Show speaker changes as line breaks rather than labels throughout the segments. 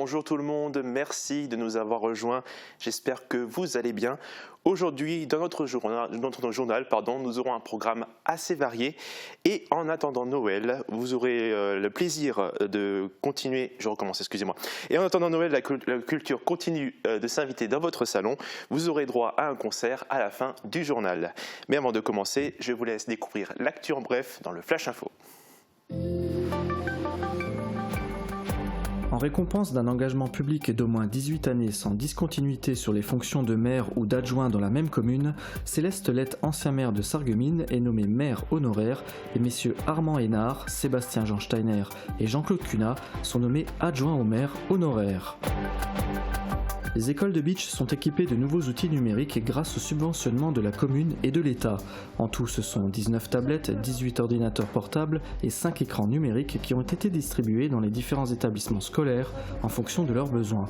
bonjour tout le monde, merci de nous avoir rejoints, j'espère que vous allez bien. Aujourd'hui, dans notre journal, nous aurons un programme assez varié et en attendant Noël, vous aurez le plaisir de continuer, Et en attendant Noël, la culture continue de s'inviter dans votre salon, vous aurez droit à un concert à la fin du journal. Mais avant de commencer, je vous laisse découvrir l'actu en bref dans le Flash Info.
En récompense d'un engagement public d'au moins 18 années sans discontinuité sur les fonctions de maire ou d'adjoint dans la même commune, Céleste Lett, ancien maire de Sarreguemines, est nommé maire honoraire et messieurs Armand Hénard, Sébastien-Jean Steiner et Jean-Claude Cunat sont nommés adjoints au maire honoraire. Les écoles de Bitche sont équipées de nouveaux outils numériques grâce au subventionnement de la commune et de l'État. En tout, ce sont 19 tablettes, 18 ordinateurs portables et 5 écrans numériques qui ont été distribués dans les différents établissements scolaires en fonction de leurs besoins.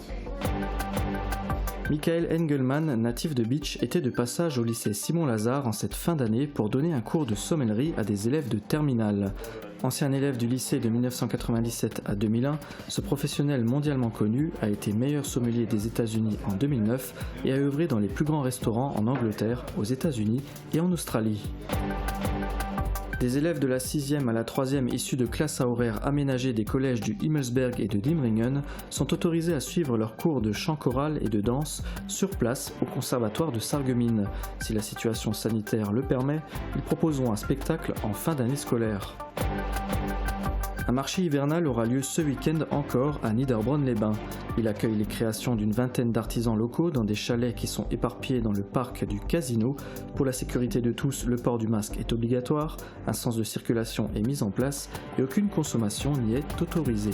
Michael Engelmann, natif de Bitche, était de passage au lycée Simon-Lazare en cette fin d'année pour donner un cours de sommellerie à des élèves de terminale. Ancien élève du lycée de 1997 à 2001, ce professionnel mondialement connu a été meilleur sommelier des États-Unis en 2009 et a œuvré dans les plus grands restaurants en Angleterre, aux États-Unis et en Australie. Des élèves de la 6e à la 3e issus de classes à horaires aménagées des collèges du Himmelsberg et de Limringen sont autorisés à suivre leurs cours de chant choral et de danse sur place au conservatoire de Sarreguemines. Si la situation sanitaire le permet, ils proposeront un spectacle en fin d'année scolaire. Un marché hivernal aura lieu ce week-end encore à Niederbronn-les-Bains. Il accueille les créations d'une vingtaine d'artisans locaux dans des chalets qui sont éparpillés dans le parc du Casino. Pour la sécurité de tous, le port du masque est obligatoire, un sens de circulation est mis en place et aucune consommation n'y est autorisée.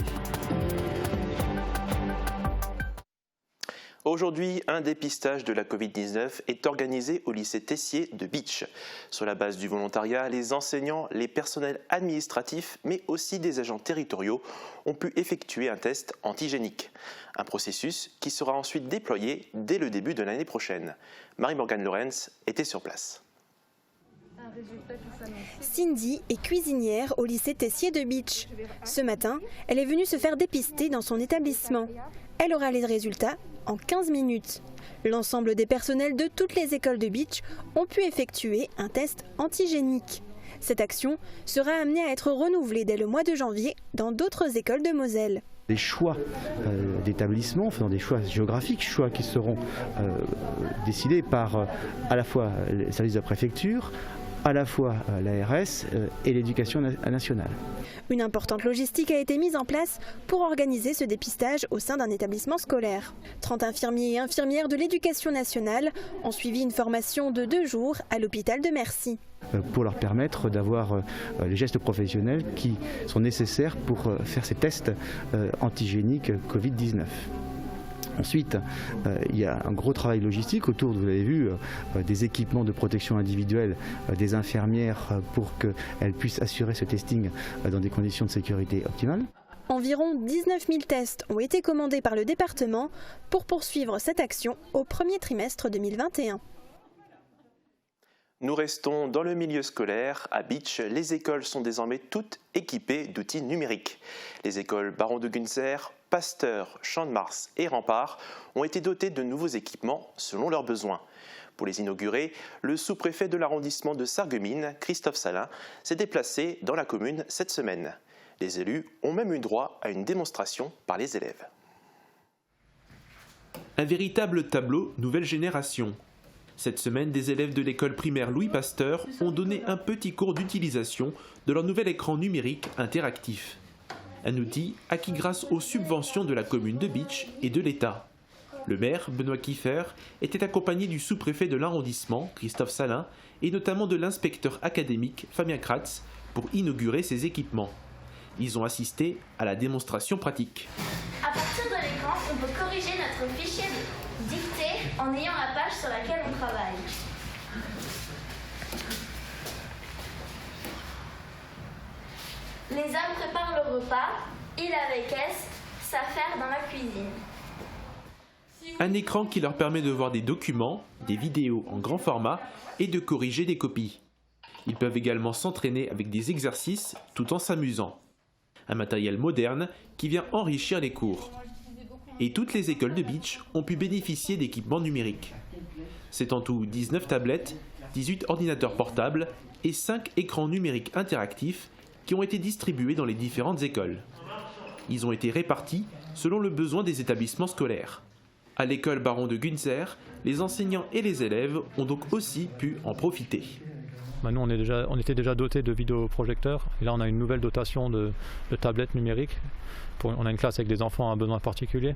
Aujourd'hui, un dépistage de la Covid-19 est organisé au lycée Tessier de Bitche. Sur la base du volontariat, les enseignants, les personnels administratifs, mais aussi des agents territoriaux ont pu effectuer un test antigénique. Un processus qui sera ensuite déployé dès le début de l'année prochaine. Marie-Morgane Lorenz était sur place.
Cindy est cuisinière au lycée Tessier de Bitche. Ce matin, elle est venue se faire dépister dans son établissement. Elle aura les résultats en 15 minutes. L'ensemble des personnels de toutes les écoles de Bitche ont pu effectuer un test antigénique. Cette action sera amenée à être renouvelée dès le mois de janvier dans d'autres écoles de Moselle.
Des choix d'établissements, faisant des choix géographiques, choix qui seront décidés par à la fois les services de la préfecture, à la fois l'ARS et l'éducation nationale.
Une importante logistique a été mise en place pour organiser ce dépistage au sein d'un établissement scolaire. 30 infirmiers et infirmières de l'éducation nationale ont suivi une formation de 2 jours à l'hôpital de Mercy.
Pour leur permettre d'avoir les gestes professionnels qui sont nécessaires pour faire ces tests antigéniques Covid-19. Ensuite, il y a un gros travail logistique autour, vous l'avez vu, des équipements de protection individuelle des infirmières pour qu'elles puissent assurer ce testing dans des conditions de sécurité optimales.
Environ 19 000 tests ont été commandés par le département pour poursuivre cette action au premier trimestre 2021.
Nous restons dans le milieu scolaire. À Bitche, les écoles sont désormais toutes équipées d'outils numériques. Les écoles Baron de Günzer, Pasteur, Champ de Mars et Rempart ont été dotées de nouveaux équipements selon leurs besoins. Pour les inaugurer, le sous-préfet de l'arrondissement de Sarreguemines, Christophe Salin, s'est déplacé dans la commune cette semaine. Les élus ont même eu droit à une démonstration par les élèves.
Un véritable tableau nouvelle génération. Cette semaine, des élèves de l'école primaire Louis Pasteur ont donné un petit cours d'utilisation de leur nouvel écran numérique interactif. Un outil acquis grâce aux subventions de la commune de Bitche et de l'État. Le maire, Benoît Kieffer, était accompagné du sous-préfet de l'arrondissement, Christophe Salin, et notamment de l'inspecteur académique, Fabien Kratz, pour inaugurer ces équipements. Ils ont assisté à la démonstration pratique.
À partir de l'écran, on peut corriger notre fichier dicté en ayant la page sur laquelle on travaille. Les hommes préparent le repas, il avec S, s'affaire dans la cuisine.
Un écran qui leur permet de voir des documents, des vidéos en grand format et de corriger des copies. Ils peuvent également s'entraîner avec des exercices tout en s'amusant. Un matériel moderne qui vient enrichir les cours. et toutes les écoles de Beach ont pu bénéficier d'équipements numériques. C'est en tout 19 tablettes, 18 ordinateurs portables et 5 écrans numériques interactifs qui ont été distribués dans les différentes écoles. Ils ont été répartis selon le besoin des établissements scolaires. À l'école Baron de Günzer, les enseignants et les élèves ont donc aussi pu en profiter.
Nous, on était déjà dotés de vidéoprojecteurs et là on a une nouvelle dotation de tablettes numériques. On a une classe avec des enfants à besoins particuliers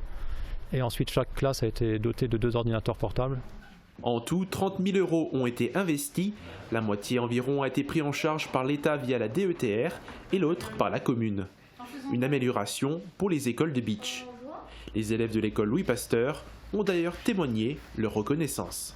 et ensuite chaque classe a été dotée de 2 ordinateurs portables.
En tout, 30 000 € ont été investis, la moitié environ a été pris en charge par l'État via la DETR et l'autre par la commune. Une amélioration pour les écoles de Beach. Les élèves de l'école Louis Pasteur ont d'ailleurs témoigné leur reconnaissance.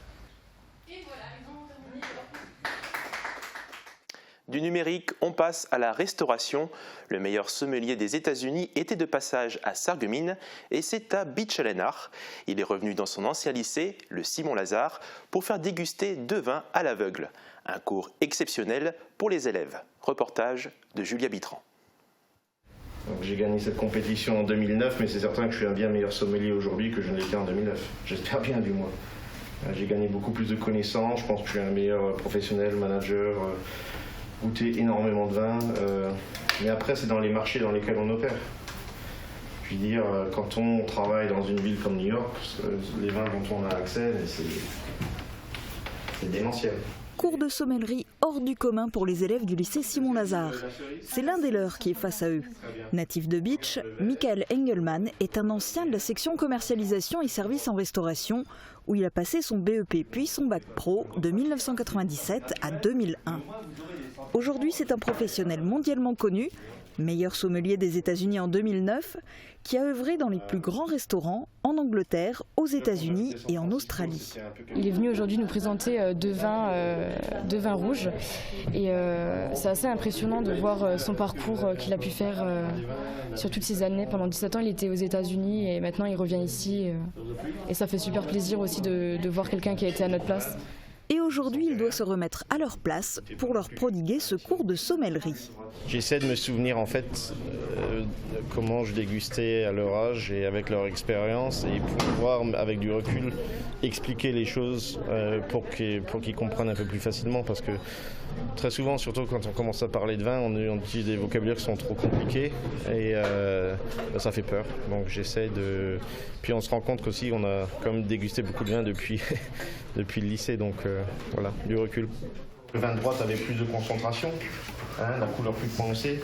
Du numérique, on passe à la restauration. Le meilleur sommelier des États-Unis était de passage à Sarreguemines et c'est à Beach Lennart. Il est revenu dans son ancien lycée, le Simon-Lazare, pour faire déguster 2 vins à l'aveugle. Un cours exceptionnel pour les élèves. Reportage de Julia Bitran.
J'ai gagné cette compétition en 2009, mais c'est certain que je suis un bien meilleur sommelier aujourd'hui que je ne l'étais en 2009. J'espère bien du moins. J'ai gagné beaucoup plus de connaissances, je pense que je suis un meilleur professionnel, manager, goûté énormément de vin. Mais après, c'est dans les marchés dans lesquels on opère. Je veux dire, quand on travaille dans une ville comme New York, les vins dont on a accès, c'est démentiel.
Cours de sommellerie hors du commun pour les élèves du lycée Simon-Lazare. C'est l'un des leurs qui est face à eux. Natif de Beach, Michael Engelmann est un ancien de la section commercialisation et services en restauration où il a passé son BEP puis son bac pro de 1997 à 2001. Aujourd'hui, c'est un professionnel mondialement connu, meilleur sommelier des États-Unis en 2009, qui a œuvré dans les plus grands restaurants en Angleterre, aux États-Unis et en Australie.
Il est venu aujourd'hui nous présenter 2 vins rouges et c'est assez impressionnant de voir son parcours qu'il a pu faire sur toutes ces années. Pendant 17 ans, il était aux États-Unis et maintenant il revient ici et ça fait super plaisir aussi de voir quelqu'un qui a été à notre place.
Et aujourd'hui, il doit se remettre à leur place pour leur prodiguer ce cours de sommellerie.
J'essaie de me souvenir en fait comment je dégustais à leur âge et avec leur expérience et pouvoir avec du recul expliquer les choses pour qu'ils comprennent un peu plus facilement parce que très souvent, surtout quand on commence à parler de vin, on utilise des vocabulaires qui sont trop compliqués et ça fait peur. Donc j'essaie de... Puis on se rend compte qu'aussi on a quand même dégusté beaucoup de vin depuis le lycée, donc voilà, du recul. Le vin de droite avait plus de concentration, la couleur plus prononcée.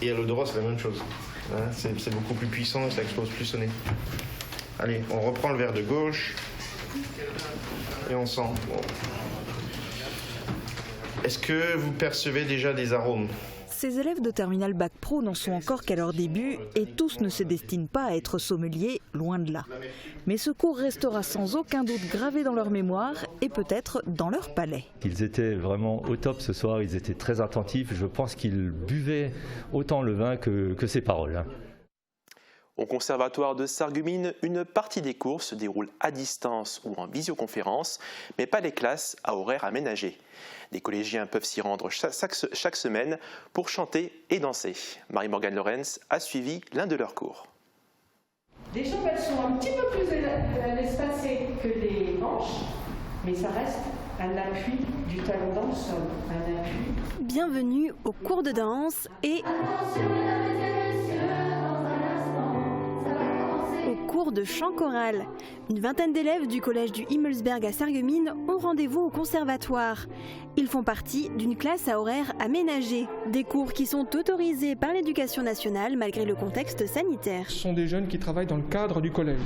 Et à l'odorat, c'est la même chose. C'est beaucoup plus puissant et ça explose plus au nez. Allez, on reprend le verre de gauche et on sent. Bon. Est-ce que vous percevez déjà des arômes ?
Ces élèves de Terminal Bac Pro n'en sont encore qu'à leur début et tous ne se destinent pas à être sommeliers, loin de là. Mais ce cours restera sans aucun doute gravé dans leur mémoire et peut-être dans leur palais.
Ils étaient vraiment au top ce soir, ils étaient très attentifs. Je pense qu'ils buvaient autant le vin que ses paroles.
Au conservatoire de Sarreguemines, une partie des cours se déroule à distance ou en visioconférence, mais pas les classes à horaire aménagé. Des collégiens peuvent s'y rendre chaque semaine pour chanter et danser. Marie-Morgane Lorenz a suivi l'un de leurs cours.
Les jambes, elles sont un petit peu plus espacées que les hanches, mais ça reste un appui du talon dans le sol. Un appui.
Bienvenue au cours de danse et au cours de chant choral. Une vingtaine d'élèves du collège du Himmelsberg à Sarreguemines ont rendez-vous au conservatoire. Ils font partie d'une classe à horaire aménagé. Des cours qui sont autorisés par l'éducation nationale malgré le contexte sanitaire.
Ce sont des jeunes qui travaillent dans le cadre du collège.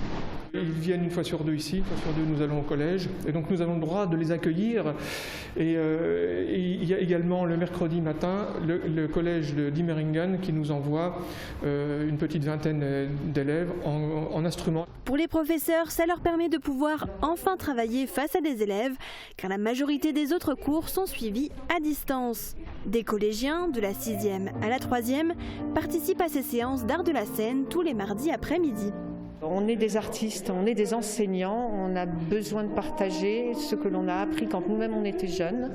Ils viennent une fois sur 2 ici, une fois sur 2 nous allons au collège. Et donc nous avons le droit de les accueillir. Et il y a également le mercredi matin le collège de Diemeringen qui nous envoie une petite vingtaine d'élèves en instruments.
Pour les professeurs, ça leur permet de pouvoir enfin travailler face à des élèves, car la majorité des autres cours sont suivis à distance. Des collégiens, de la 6e à la 3e, participent à ces séances d'art de la scène tous les mardis après-midi.
On est des artistes, on est des enseignants, on a besoin de partager ce que l'on a appris quand nous-mêmes on était jeunes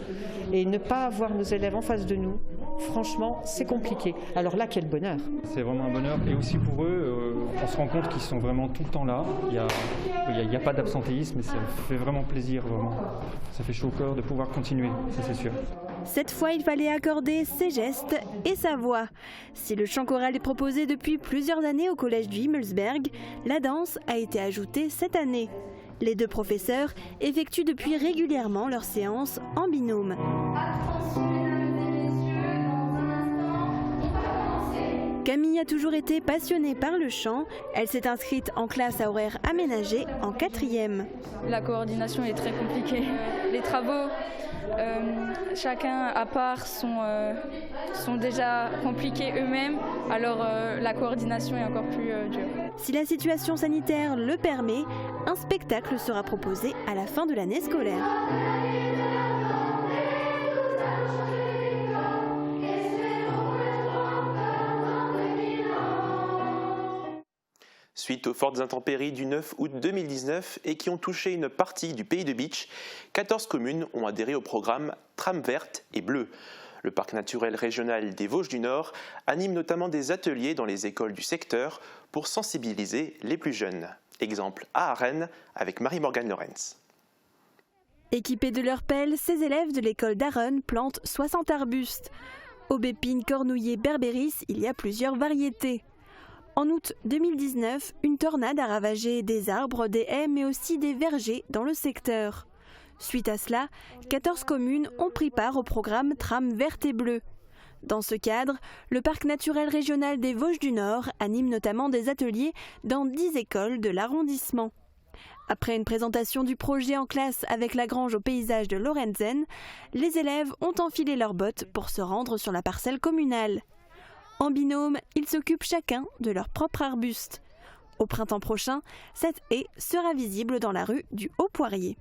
et ne pas avoir nos élèves en face de nous franchement, c'est compliqué. Alors là, quel bonheur.
C'est vraiment un bonheur. Et aussi pour eux, on se rend compte qu'ils sont vraiment tout le temps là. Il n'y a pas d'absentéisme et ça fait vraiment plaisir. Vraiment. Ça fait chaud au cœur de pouvoir continuer, ça c'est sûr.
Cette fois, il fallait accorder ses gestes et sa voix. Si le chant choral est proposé depuis plusieurs années au collège du Himmelsberg, la danse a été ajoutée cette année. Les deux professeurs effectuent depuis régulièrement leurs séances en binôme. Camille a toujours été passionnée par le chant. Elle s'est inscrite en classe à horaire aménagé en 4e.
La coordination est très compliquée. Les travaux, chacun à part, sont déjà compliqués eux-mêmes. Alors la coordination est encore plus dure.
Si la situation sanitaire le permet, un spectacle sera proposé à la fin de l'année scolaire.
Suite aux fortes intempéries du 9 août 2019 et qui ont touché une partie du pays de Bitche, 14 communes ont adhéré au programme Trame verte et bleue. Le parc naturel régional des Vosges du Nord anime notamment des ateliers dans les écoles du secteur pour sensibiliser les plus jeunes. Exemple à Arène avec Marie-Morgane Lorenz.
Équipés de leurs pelles, ces élèves de l'école d'Arène plantent 60 arbustes. Aubépine, cornouiller, berbéris, il y a plusieurs variétés. En août 2019, une tornade a ravagé des arbres, des haies, mais aussi des vergers dans le secteur. Suite à cela, 14 communes ont pris part au programme Trame verte et bleue. Dans ce cadre, le parc naturel régional des Vosges du Nord anime notamment des ateliers dans 10 écoles de l'arrondissement. Après une présentation du projet en classe avec la grange au paysage de Lorenzen, les élèves ont enfilé leurs bottes pour se rendre sur la parcelle communale. En binôme, ils s'occupent chacun de leur propre arbuste. Au printemps prochain, cette haie sera visible dans la rue du Haut-Poirier.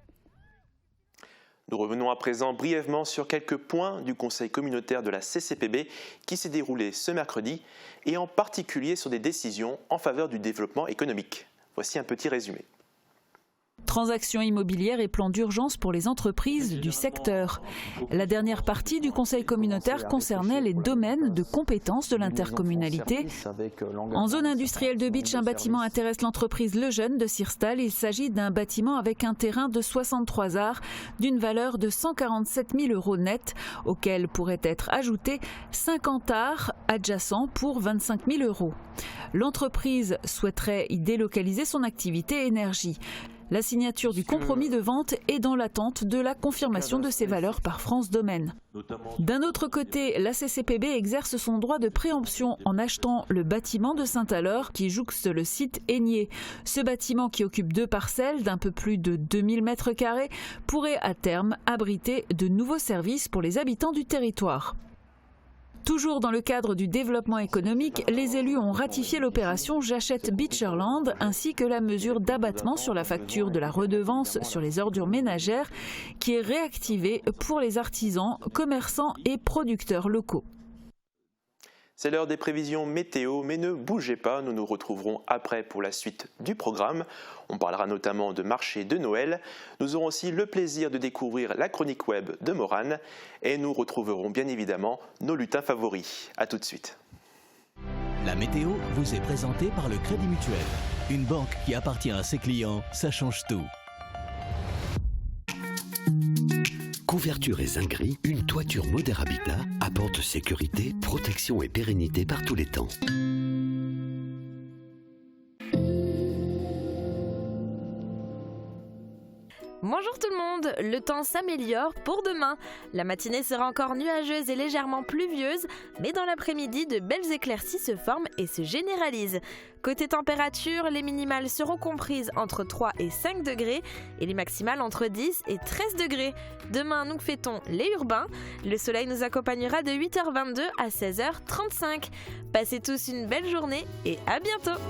Nous revenons à présent brièvement sur quelques points du conseil communautaire de la CCPB qui s'est déroulé ce mercredi et en particulier sur des décisions en faveur du développement économique. Voici un petit résumé.
Transactions immobilières et plans d'urgence pour les entreprises du secteur. La dernière partie du conseil communautaire concernait les domaines de compétences de l'intercommunalité. En zone industrielle de Bitche, un bâtiment intéresse l'entreprise Lejeune de Sirstal. Il s'agit d'un bâtiment avec un terrain de 63 arts d'une valeur de 147 000 € net, auquel pourraient être ajoutés 50 arts adjacents pour 25 000 €. L'entreprise souhaiterait y délocaliser son activité énergie. La signature du compromis de vente est dans l'attente de la confirmation de ces valeurs par France Domaine. D'un autre côté, la CCPB exerce son droit de préemption en achetant le bâtiment de Saint-Alor qui jouxte le site Aigné. Ce bâtiment, qui occupe 2 parcelles d'un peu plus de 2000 m², pourrait à terme abriter de nouveaux services pour les habitants du territoire. Toujours dans le cadre du développement économique, les élus ont ratifié l'opération J'achète Bitcherland ainsi que la mesure d'abattement sur la facture de la redevance sur les ordures ménagères qui est réactivée pour les artisans, commerçants et producteurs locaux.
C'est l'heure des prévisions météo, mais ne bougez pas, nous nous retrouverons après pour la suite du programme. On parlera notamment de marché de Noël. Nous aurons aussi le plaisir de découvrir la chronique web de Morane et nous retrouverons bien évidemment nos lutins favoris. A tout de suite.
La météo vous est présentée par le Crédit Mutuel. Une banque qui appartient à ses clients, ça change tout.
Couverture et zinguerie, une toiture Moder Habitat apporte sécurité, protection et pérennité par tous les temps.
Bonjour tout le monde, le temps s'améliore pour demain. La matinée sera encore nuageuse et légèrement pluvieuse, mais dans l'après-midi, de belles éclaircies se forment et se généralisent. Côté température, les minimales seront comprises entre 3 et 5 degrés et les maximales entre 10 et 13 degrés. Demain, nous fêtons les urbains. Le soleil nous accompagnera de 8h22 à 16h35. Passez tous une belle journée et à bientôt.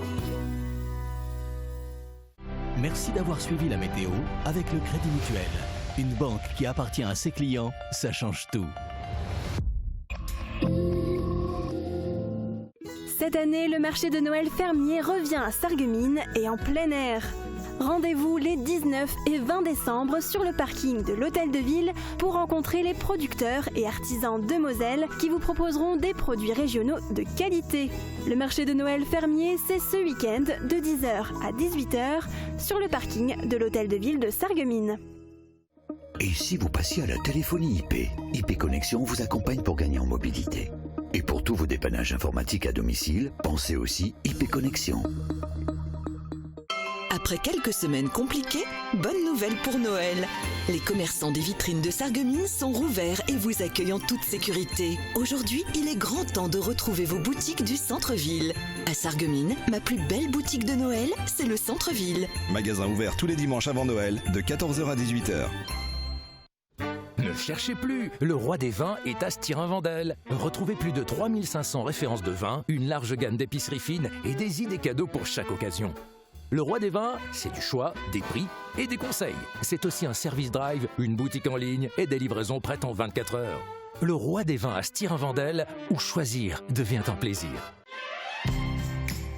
Merci d'avoir suivi la météo avec le Crédit Mutuel. Une banque qui appartient à ses clients, ça change tout.
Cette année, le marché de Noël fermier revient à Sarreguemines et en plein air. Rendez-vous les 19 et 20 décembre sur le parking de l'Hôtel de Ville pour rencontrer les producteurs et artisans de Moselle qui vous proposeront des produits régionaux de qualité. Le marché de Noël fermier, c'est ce week-end de 10h à 18h sur le parking de l'Hôtel de Ville de Sarreguemines.
Et si vous passiez à la téléphonie IP, IP Connexion vous accompagne pour gagner en mobilité. Et pour tous vos dépannages informatiques à domicile, pensez aussi IP Connexion.
Après quelques semaines compliquées, bonne nouvelle pour Noël. Les commerçants des vitrines de Sarreguemines sont rouverts et vous accueillent en toute sécurité. Aujourd'hui, il est grand temps de retrouver vos boutiques du centre-ville. À Sarreguemines, ma plus belle boutique de Noël, c'est le centre-ville.
Magasin ouvert tous les dimanches avant Noël, de 14h à 18h.
Ne cherchez plus, le roi des vins est à Stirin-Vendel. Retrouvez plus de 3500 références de vins, une large gamme d'épiceries fines et des idées cadeaux pour chaque occasion. Le roi des vins, c'est du choix, des prix et des conseils. C'est aussi un service drive, une boutique en ligne et des livraisons prêtes en 24 heures. Le roi des vins à Stirin-Vendel, où choisir devient un plaisir.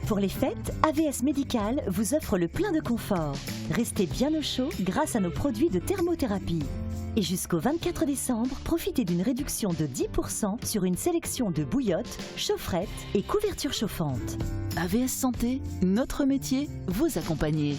Pour les fêtes, AVS Médical vous offre le plein de confort. Restez bien au chaud grâce à nos produits de thermothérapie. Et jusqu'au 24 décembre, profitez d'une réduction de 10% sur une sélection de bouillottes, chaufferettes et couvertures chauffantes.
AVS Santé, notre métier, vous accompagner.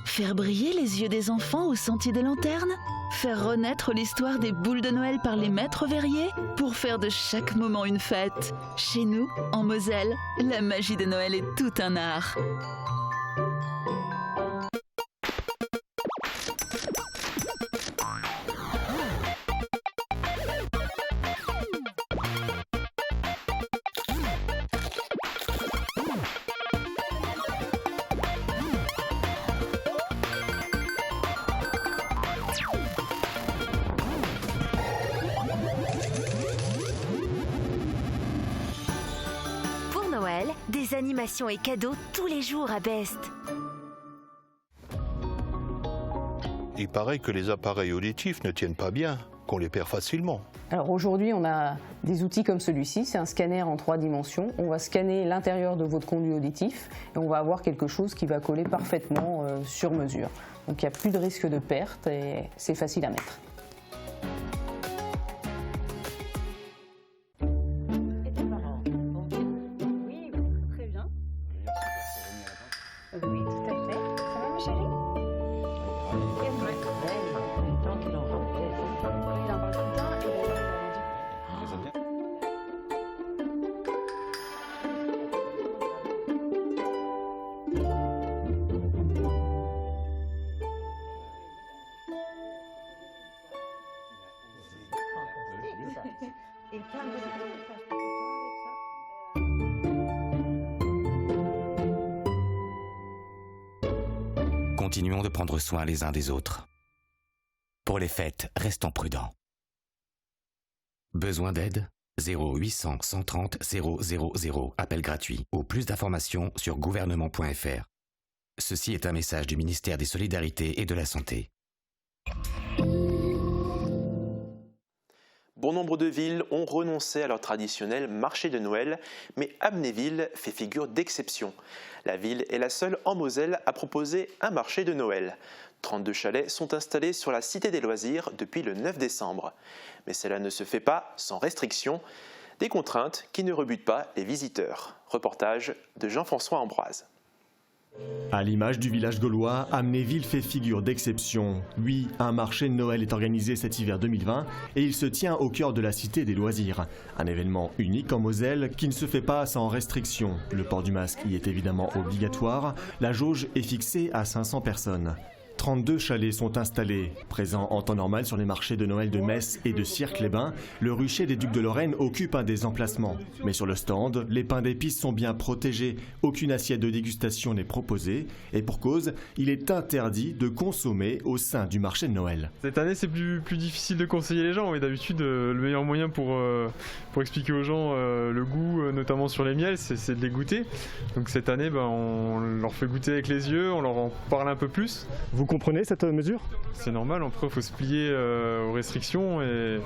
Faire briller les yeux des enfants au sentier des lanternes? Faire renaître l'histoire des boules de Noël par les maîtres verriers? Pour faire de chaque moment une fête. Chez nous, en Moselle, la magie de Noël est tout un art.
Des animations et cadeaux tous les jours à Best.
Il paraît que les appareils auditifs ne tiennent pas bien, qu'on les perd facilement.
Alors aujourd'hui, on a des outils comme celui-ci, c'est un scanner en 3 dimensions. On va scanner l'intérieur de votre conduit auditif et on va avoir quelque chose qui va coller parfaitement sur mesure. Donc il n'y a plus de risque de perte et c'est facile à mettre.
Continuons de prendre soin les uns des autres. Pour les fêtes, restons prudents. Besoin d'aide? 0800 130 000. Appel gratuit. Ou plus d'informations sur gouvernement.fr. Ceci est un message du ministère des Solidarités et de la Santé.
Bon nombre de villes ont renoncé à leur traditionnel marché de Noël, mais Amnéville fait figure d'exception. La ville est la seule en Moselle à proposer un marché de Noël. 32 chalets sont installés sur la Cité des Loisirs depuis le 9 décembre. Mais cela ne se fait pas sans restriction, des contraintes qui ne rebutent pas les visiteurs. Reportage de Jean-François Ambroise.
À l'image du village gaulois, Amnéville fait figure d'exception. Oui, un marché de Noël est organisé cet hiver 2020 et il se tient au cœur de la Cité des Loisirs. Un événement unique en Moselle qui ne se fait pas sans restriction. Le port du masque y est évidemment obligatoire. La jauge est fixée à 500 personnes. 32 chalets sont installés. Présents en temps normal sur les marchés de Noël de Metz et de Cirques-les-Bains, le rucher des Ducs de Lorraine occupe un des emplacements. Mais sur le stand, les pains d'épices sont bien protégés. Aucune assiette de dégustation n'est proposée. Et pour cause, il est interdit de consommer au sein du marché de Noël.
Cette année, c'est plus difficile de conseiller les gens. Mais d'habitude, le meilleur moyen pour expliquer aux gens le goût, notamment sur les miels, c'est de les goûter. Donc cette année, on leur fait goûter avec les yeux, on leur en parle un peu plus.
Vous comprenez cette mesure?
C'est normal, après il faut se plier aux restrictions et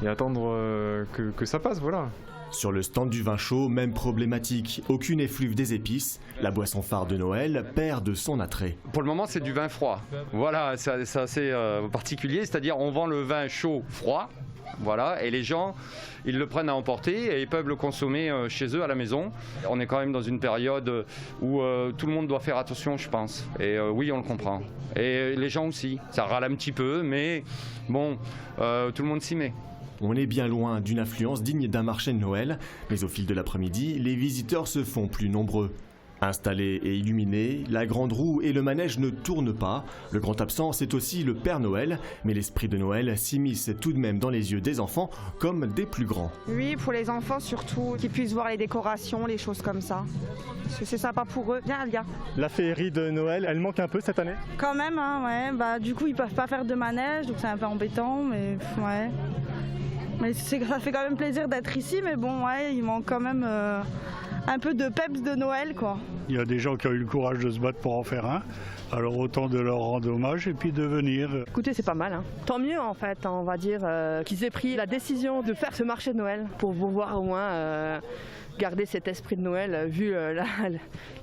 attendre que ça passe, voilà.
Sur le stand du vin chaud, même problématique, aucune effluve des épices. La boisson phare de Noël perd de son attrait.
Pour le moment, c'est du vin froid. Voilà, c'est assez particulier, c'est-à-dire on vend le vin chaud froid. Voilà, et les gens, ils le prennent à emporter et ils peuvent le consommer chez eux à la maison. On est quand même dans une période où tout le monde doit faire attention, je pense. Et oui, on le comprend. Et les gens aussi. Ça râle un petit peu, mais bon, tout le monde s'y met.
On est bien loin d'une affluence digne d'un marché de Noël, mais au fil de l'après-midi, les visiteurs se font plus nombreux. Installés et illuminés, la grande roue et le manège ne tournent pas. Le grand absent, c'est aussi le Père Noël, mais l'esprit de Noël s'immisce tout de même dans les yeux des enfants comme des plus grands.
Oui, pour les enfants surtout, qu'ils puissent voir les décorations, les choses comme ça. C'est sympa pour eux. Viens.
La féerie de Noël, elle manque un peu cette année?
Quand même, hein, ouais. Bah, du coup, ils peuvent pas faire de manège, donc c'est un peu embêtant, mais ouais. Mais ça fait quand même plaisir d'être ici, mais bon, ouais, il manque quand même un peu de peps de Noël, quoi.
Il y a des gens qui ont eu le courage de se battre pour en faire un, alors autant de leur rendre hommage et puis de venir.
Écoutez, c'est pas mal, hein. Tant mieux en fait, on va dire, qu'ils aient pris la décision de faire ce marché de Noël pour pouvoir au moins garder cet esprit de Noël vu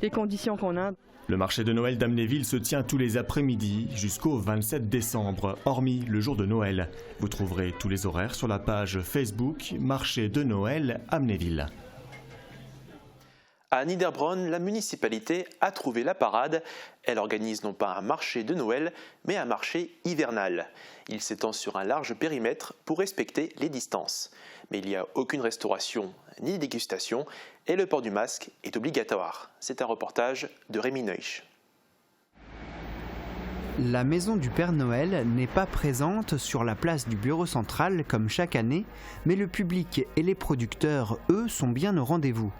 les conditions qu'on a.
Le marché de Noël d'Amnéville se tient tous les après-midi jusqu'au 27 décembre, hormis le jour de Noël. Vous trouverez tous les horaires sur la page Facebook Marché de Noël Amnéville.
À Niederbronn, la municipalité a trouvé la parade. Elle organise non pas un marché de Noël, mais un marché hivernal. Il s'étend sur un large périmètre pour respecter les distances. Mais il n'y a aucune restauration ni dégustation et le port du masque est obligatoire. C'est un reportage de Rémi Neusch.
La maison du Père Noël n'est pas présente sur la place du bureau central comme chaque année, mais le public et les producteurs, eux, sont bien au rendez-vous.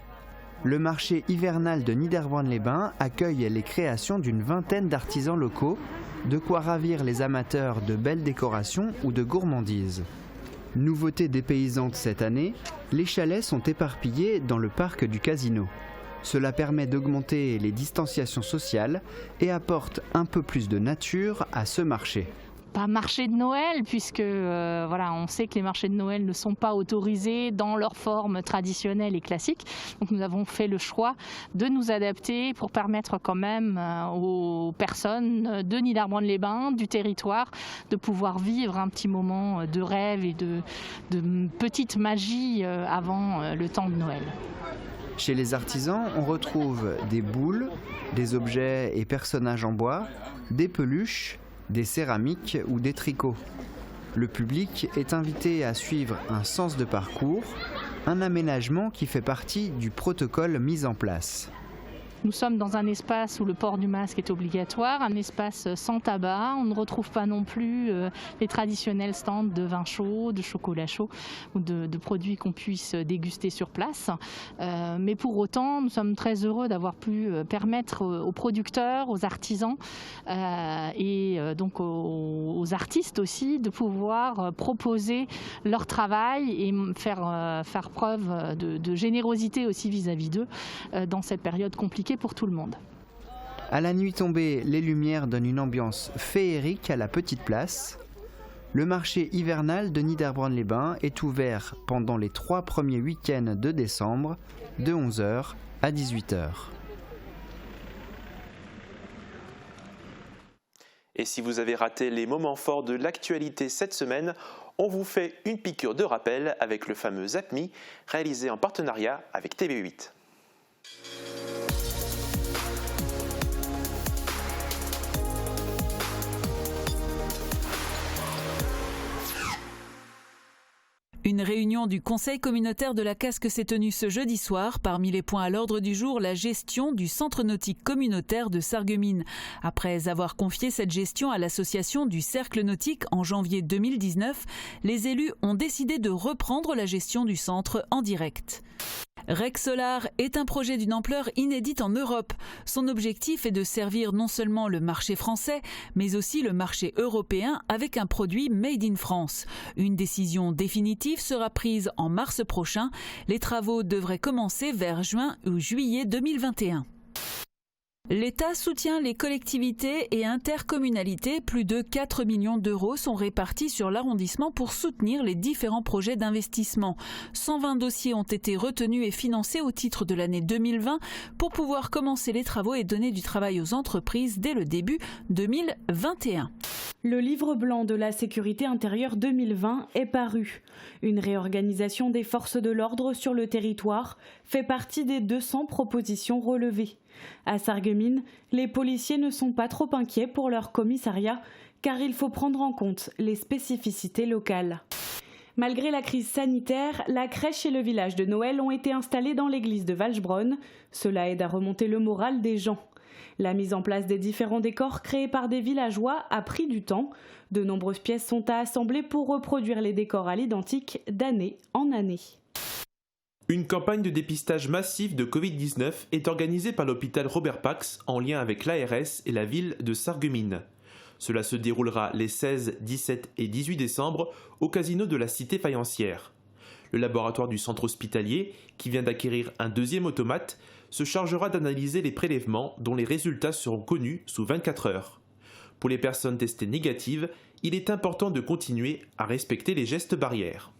Le marché hivernal de Niederbronn-les-Bains accueille les créations d'une vingtaine d'artisans locaux, de quoi ravir les amateurs de belles décorations ou de gourmandises. Nouveauté dépaysante cette année, les chalets sont éparpillés dans le parc du casino. Cela permet d'augmenter les distanciations sociales et apporte un peu plus de nature à ce marché.
Pas marché de Noël, puisque voilà, on sait que les marchés de Noël ne sont pas autorisés dans leur forme traditionnelle et classique. Donc nous avons fait le choix de nous adapter pour permettre quand même aux personnes de Niederbronn-les-Bains, du territoire, de pouvoir vivre un petit moment de rêve et de petite magie avant le temps de Noël.
Chez les artisans, on retrouve des boules, des objets et personnages en bois, des peluches, des céramiques ou des tricots. Le public est invité à suivre un sens de parcours, un aménagement qui fait partie du protocole mis en place.
Nous sommes dans un espace où le port du masque est obligatoire, un espace sans tabac. On ne retrouve pas non plus les traditionnels stands de vin chaud, de chocolat chaud ou de produits qu'on puisse déguster sur place. Mais pour autant, nous sommes très heureux d'avoir pu permettre aux producteurs, aux artisans et donc aux artistes aussi de pouvoir proposer leur travail et faire preuve de générosité aussi vis-à-vis d'eux dans cette période compliquée pour tout le monde.
À la nuit tombée, les lumières donnent une ambiance féerique à la petite place. Le marché hivernal de Niederbronn-les-Bains est ouvert pendant les 3 premiers week-ends de décembre, de 11h à 18h.
Et si vous avez raté les moments forts de l'actualité cette semaine, on vous fait une piqûre de rappel avec le fameux ZapMe, réalisé en partenariat avec TV8.
Une réunion du Conseil communautaire de la Casque s'est tenue ce jeudi soir. Parmi les points à l'ordre du jour, la gestion du centre nautique communautaire de Sarreguemines. Après avoir confié cette gestion à l'association du Cercle nautique en janvier 2019, les élus ont décidé de reprendre la gestion du centre en direct. Rec Solar est un projet d'une ampleur inédite en Europe. Son objectif est de servir non seulement le marché français, mais aussi le marché européen avec un produit made in France. Une décision définitive sera prise en mars prochain. Les travaux devraient commencer vers juin ou juillet 2021. L'État soutient les collectivités et intercommunalités. Plus de 4 millions d'euros sont répartis sur l'arrondissement pour soutenir les différents projets d'investissement. 120 dossiers ont été retenus et financés au titre de l'année 2020 pour pouvoir commencer les travaux et donner du travail aux entreprises dès le début 2021.
Le livre blanc de la sécurité intérieure 2020 est paru. Une réorganisation des forces de l'ordre sur le territoire fait partie des 200 propositions relevées. À Sarreguemines, les policiers ne sont pas trop inquiets pour leur commissariat car il faut prendre en compte les spécificités locales. Malgré la crise sanitaire, la crèche et le village de Noël ont été installés dans l'église de Valsbronn. Cela aide à remonter le moral des gens. La mise en place des différents décors créés par des villageois a pris du temps. De nombreuses pièces sont à assembler pour reproduire les décors à l'identique d'année en année.
Une campagne de dépistage massif de Covid-19 est organisée par l'hôpital Robert Pax en lien avec l'ARS et la ville de Sarreguemines. Cela se déroulera les 16, 17 et 18 décembre au casino de la Cité Faïencière. Le laboratoire du centre hospitalier, qui vient d'acquérir un deuxième automate, se chargera d'analyser les prélèvements dont les résultats seront connus sous 24 heures. Pour les personnes testées négatives, il est important de continuer à respecter les gestes barrières.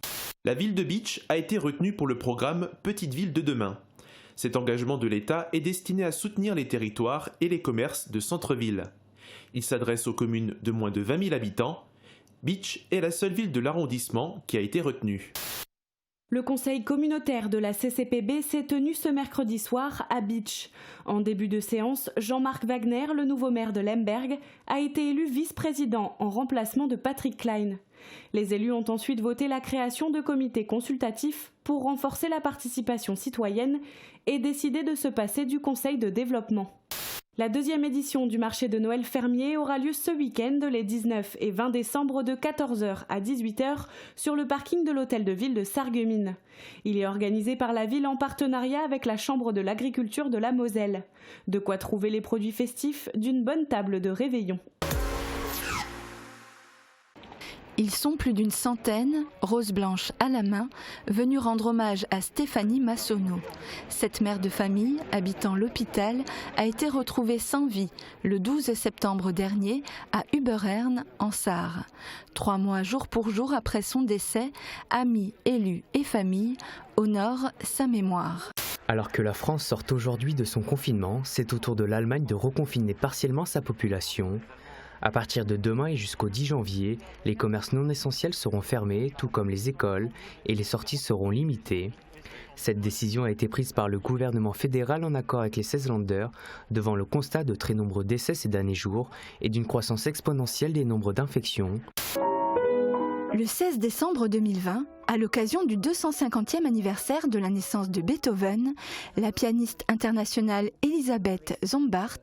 La ville de Bitche a été retenue pour le programme Petite Ville de demain. Cet engagement de l'État est destiné à soutenir les territoires et les commerces de centre-ville. Il s'adresse aux communes de moins de 20 000 habitants. Bitche est la seule ville de l'arrondissement qui a été retenue.
Le conseil communautaire de la CCPB s'est tenu ce mercredi soir à Bitche. En début de séance, Jean-Marc Wagner, le nouveau maire de Lemberg, a été élu vice-président en remplacement de Patrick Klein. Les élus ont ensuite voté la création de comités consultatifs pour renforcer la participation citoyenne et décidé de se passer du conseil de développement. La deuxième édition du marché de Noël fermier aura lieu ce week-end les 19 et 20 décembre de 14h à 18h sur le parking de l'hôtel de ville de Sarreguemines. Il est organisé par la ville en partenariat avec la Chambre de l'agriculture de la Moselle. De quoi trouver les produits festifs d'une bonne table de réveillon.
Ils sont plus d'une centaine, rose blanche à la main, venus rendre hommage à Stéphanie Massonneau. Cette mère de famille, habitant l'hôpital, a été retrouvée sans vie le 12 septembre dernier à Uberhern, en Sarre. 3 mois jour pour jour après son décès, amis, élus et famille honorent sa mémoire.
Alors que la France sort aujourd'hui de son confinement, c'est au tour de l'Allemagne de reconfiner partiellement sa population. À partir de demain et jusqu'au 10 janvier, les commerces non essentiels seront fermés, tout comme les écoles, et les sorties seront limitées. Cette décision a été prise par le gouvernement fédéral en accord avec les 16 Länder, devant le constat de très nombreux décès ces derniers jours et d'une croissance exponentielle des nombres d'infections.
Le 16 décembre 2020, à l'occasion du 250e anniversaire de la naissance de Beethoven, la pianiste internationale Elisabeth Zombart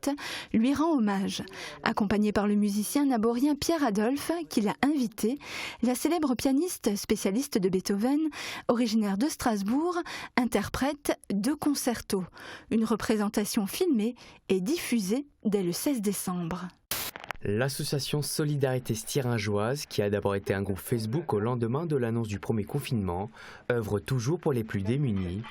lui rend hommage. Accompagnée par le musicien naborien Pierre Adolphe, qui l'a invitée, la célèbre pianiste spécialiste de Beethoven, originaire de Strasbourg, interprète 2 concertos. Une représentation filmée et diffusée dès le 16 décembre.
L'association Solidarité Stiringeoise, qui a d'abord été un groupe Facebook au lendemain de l'annonce du premier confinement, œuvre toujours pour les plus démunis.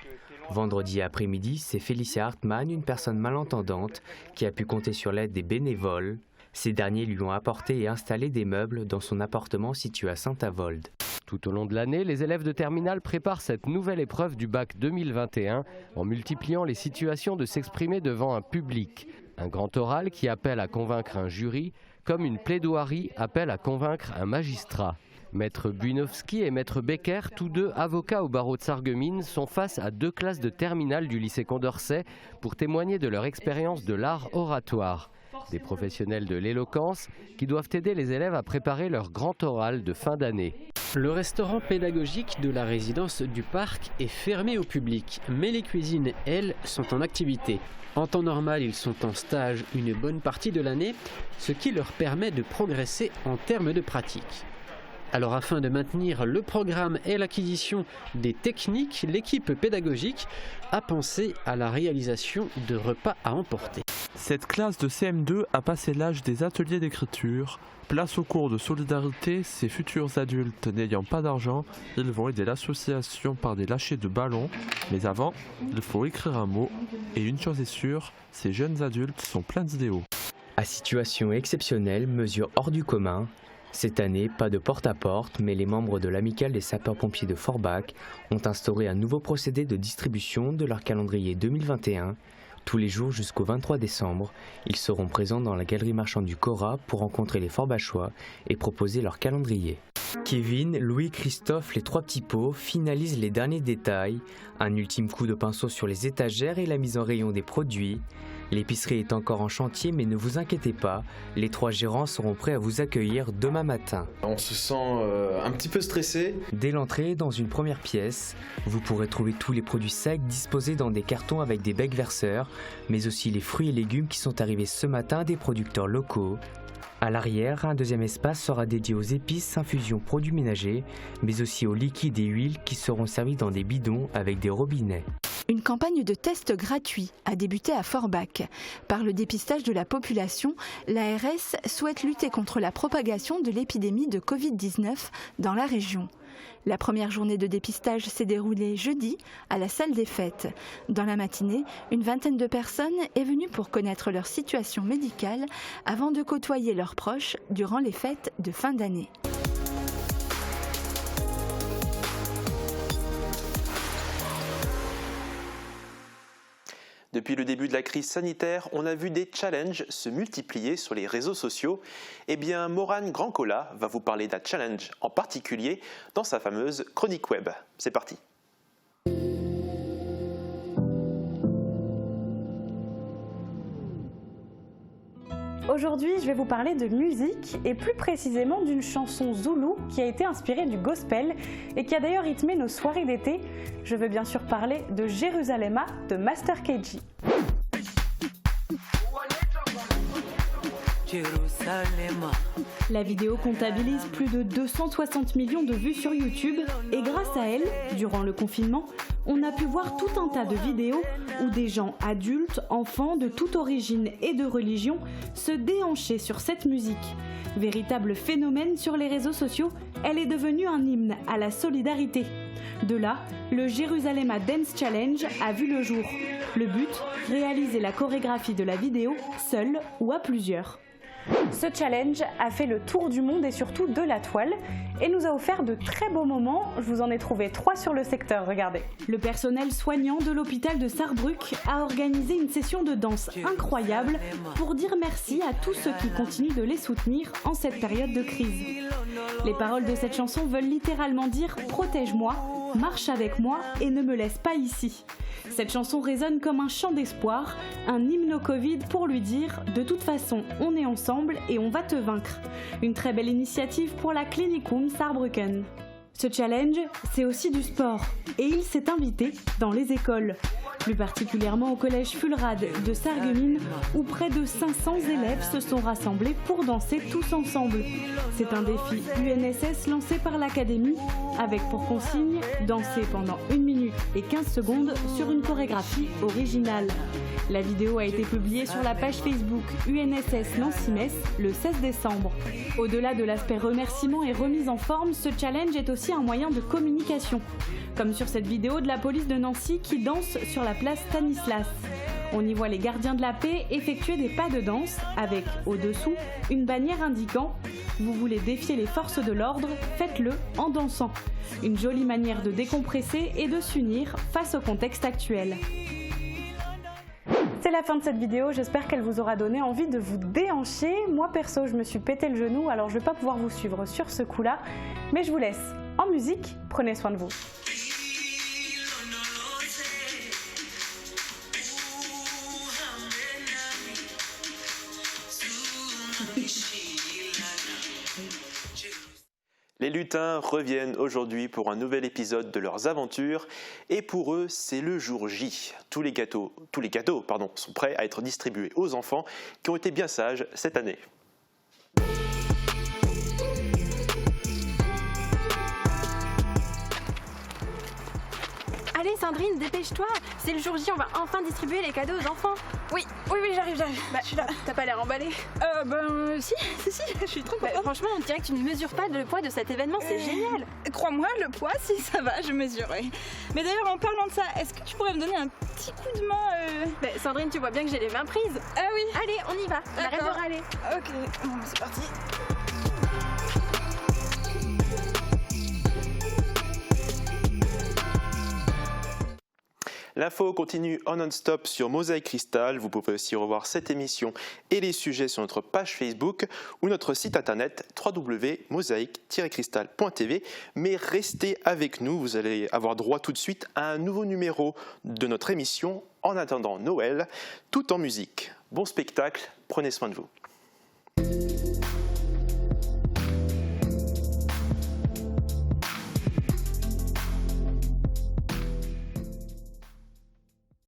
Vendredi après-midi, c'est Félicia Hartmann, une personne malentendante, qui a pu compter sur l'aide des bénévoles. Ces derniers lui ont apporté et installé des meubles dans son appartement situé à Saint-Avold.
Tout au long de l'année, les élèves de terminale préparent cette nouvelle épreuve du bac 2021 en multipliant les situations de s'exprimer devant un public. Un grand oral qui appelle à convaincre un jury, comme une plaidoirie appelle à convaincre un magistrat. Maître Buinowski et Maître Becker, tous deux avocats au barreau de Sarreguemines, sont face à 2 classes de terminale du lycée Condorcet pour témoigner de leur expérience de l'art oratoire. Des professionnels de l'éloquence qui doivent aider les élèves à préparer leur grand oral de fin d'année.
Le restaurant pédagogique de la résidence du parc est fermé au public, mais les cuisines, elles, sont en activité. En temps normal, ils sont en stage une bonne partie de l'année, ce qui leur permet de progresser en termes de pratique. Alors afin de maintenir le programme et l'acquisition des techniques, l'équipe pédagogique a pensé à la réalisation de repas à emporter.
Cette classe de CM2 a passé l'âge des ateliers d'écriture. Place au cours de solidarité, ces futurs adultes n'ayant pas d'argent, ils vont aider l'association par des lâchers de ballons. Mais avant, il faut écrire un mot. Et une chose est sûre, ces jeunes adultes sont pleins d'idéaux.
À situation exceptionnelle, mesure hors du commun. Cette année, pas de porte-à-porte, mais les membres de l'amicale des sapeurs-pompiers de Forbach ont instauré un nouveau procédé de distribution de leur calendrier 2021. Tous les jours jusqu'au 23 décembre, ils seront présents dans la galerie marchande du Cora pour rencontrer les Forbachois et proposer leur calendrier. Kevin, Louis, Christophe, les trois petits pots finalisent les derniers détails. Un ultime coup de pinceau sur les étagères et la mise en rayon des produits. L'épicerie est encore en chantier, mais ne vous inquiétez pas, les trois gérants seront prêts à vous accueillir demain matin.
On se sent un petit peu stressé.
Dès l'entrée, dans une première pièce, vous pourrez trouver tous les produits secs disposés dans des cartons avec des becs verseurs, mais aussi les fruits et légumes qui sont arrivés ce matin des producteurs locaux. À l'arrière, un deuxième espace sera dédié aux épices, infusions, produits ménagers, mais aussi aux liquides et huiles qui seront servis dans des bidons avec des robinets.
Une campagne de tests gratuits a débuté à Forbach. Par le dépistage de la population, l'ARS souhaite lutter contre la propagation de l'épidémie de Covid-19 dans la région. La première journée de dépistage s'est déroulée jeudi à la salle des fêtes. Dans la matinée, une vingtaine de personnes est venue pour connaître leur situation médicale avant de côtoyer leurs proches durant les fêtes de fin d'année.
Depuis le début de la crise sanitaire, on a vu des challenges se multiplier sur les réseaux sociaux. Eh bien, Morane Grandcola va vous parler d'un challenge en particulier dans sa fameuse chronique web. C'est parti.
Aujourd'hui, je vais vous parler de musique et plus précisément d'une chanson zoulou qui a été inspirée du gospel et qui a d'ailleurs rythmé nos soirées d'été. Je veux bien sûr parler de Jérusalema de Master KG. La vidéo comptabilise plus de 260 millions de vues sur YouTube et grâce à elle, durant le confinement, on a pu voir tout un tas de vidéos où des gens adultes, enfants de toute origine et de religion se déhanchaient sur cette musique. Véritable phénomène sur les réseaux sociaux, elle est devenue un hymne à la solidarité. De là, le Jérusalema Dance Challenge a vu le jour. Le but, réaliser la chorégraphie de la vidéo seul ou à plusieurs. Ce challenge a fait le tour du monde et surtout de la toile et nous a offert de très beaux moments. Je vous en ai trouvé 3 sur le secteur, regardez. Le personnel soignant de l'hôpital de Sarrebruck a organisé une session de danse incroyable pour dire merci à tous ceux qui continuent de les soutenir en cette période de crise. Les paroles de cette chanson veulent littéralement dire « Protège-moi », « Marche avec moi et ne me laisse pas ici ». Cette chanson résonne comme un chant d'espoir, un hymne au Covid pour lui dire « De toute façon, on est ensemble et on va te vaincre ». Une très belle initiative pour la Klinikum Saarbrücken. Ce challenge, c'est aussi du sport et il s'est invité dans les écoles. Plus particulièrement au collège Fulrad de Sarreguemines où près de 500 élèves se sont rassemblés pour danser tous ensemble. C'est un défi UNSS lancé par l'académie avec pour consigne danser pendant 1 minute et 15 secondes sur une chorégraphie originale. La vidéo a été publiée sur la page Facebook UNSS Nancy-Metz le 16 décembre. Au-delà de l'aspect remerciement et remise en forme, ce challenge est aussi un moyen de communication. Comme sur cette vidéo de la police de Nancy qui danse sur la place Stanislas. On y voit les gardiens de la paix effectuer des pas de danse avec, au-dessous, une bannière indiquant « Vous voulez défier les forces de l'ordre, faites-le en dansant ». Une jolie manière de décompresser et de s'unir face au contexte actuel. C'est la fin de cette vidéo, j'espère qu'elle vous aura donné envie de vous déhancher. Moi perso, je me suis pété le genou, alors je ne vais pas pouvoir vous suivre sur ce coup-là. Mais je vous laisse en musique, prenez soin de vous.
Les lutins reviennent aujourd'hui pour un nouvel épisode de leurs aventures et pour eux c'est le jour J. Tous les cadeaux sont prêts à être distribués aux enfants qui ont été bien sages cette année.
Allez Sandrine, dépêche-toi. C'est le jour J, on va enfin distribuer les cadeaux aux enfants.
Oui, j'arrive.
Bah, je suis là.
T'as pas l'air emballé.
Si, je suis trop contente. Franchement, on dirait que tu ne mesures pas le poids de cet événement, c'est génial.
Crois-moi, le poids, si ça va, je mesurerai. Mais d'ailleurs, en parlant de ça, est-ce que tu pourrais me donner un petit coup de main
Sandrine, tu vois bien que j'ai les mains prises.
Ah oui.
Allez, on y va. On arrête de râler.
Ok, bon, c'est parti.
L'info continue en non-stop sur Mosaïque Cristal. Vous pouvez aussi revoir cette émission et les sujets sur notre page Facebook ou notre site internet www.mosaïque-cristal.tv. Mais restez avec nous, vous allez avoir droit tout de suite à un nouveau numéro de notre émission En attendant Noël, tout en musique. Bon spectacle, prenez soin de vous.